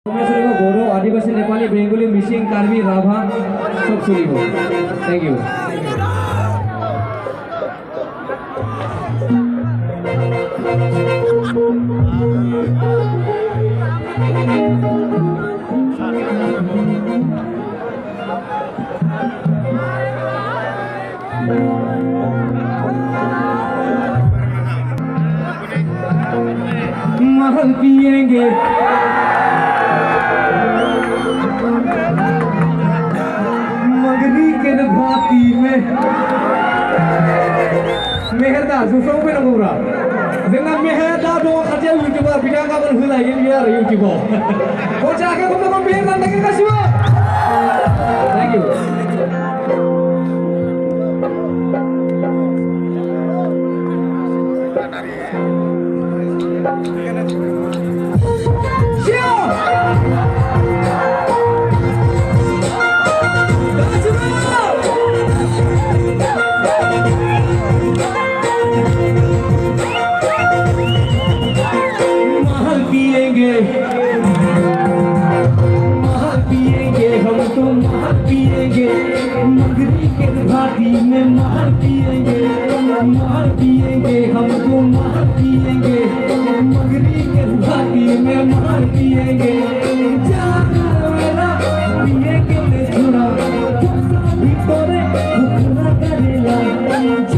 बोरो आदिवासी Nepali Bengali missing Karbi Rabha सब सुनिबो thank you महल पिएंगे मगरी के भाती में मेहरदा सुसौ पे नंगौरा जोंना मेहरदा दं खाथियाव यूट्यूबार बिथाङा गाबोन होलायगोन बियो आरो यूट्यूबाव खरसाखौ खमसे खम मेहरदा नागिरगासिनो थैंक यू मगरी के भाती में मार पिएंगे हम तो मार पिएंगे मगरी के भाती में मार पिएंगे मेरा पिए के ले छोड़ा भी तोरे भूखना करेला मेरा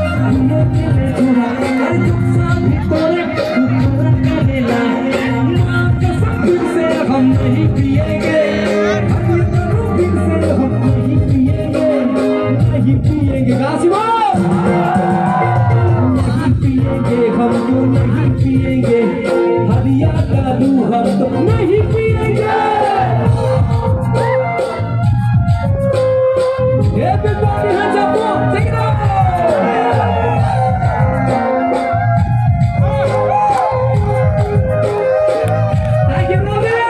पिए के ले छोड़ा अरे भी तोरे भूखना करेला मां कसम से हम नहीं पिएंगे नहीं पिएंगे हम तो नहीं पिएंगे हरिया का दूहा तो नहीं पिएंगे everybody hands up take it up thank you brother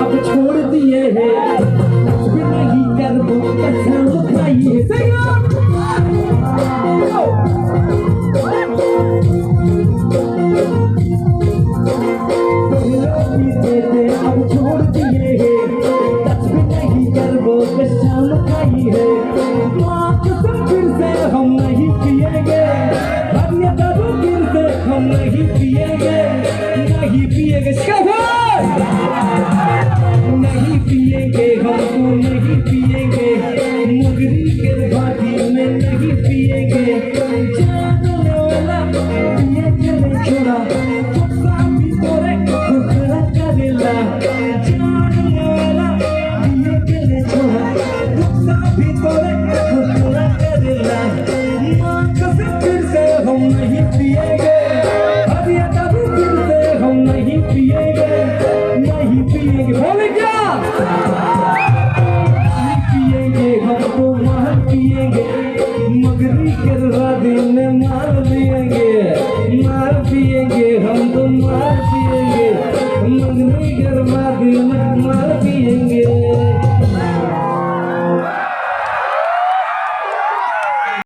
अब छोड़ दिए हैं नहीं कर वो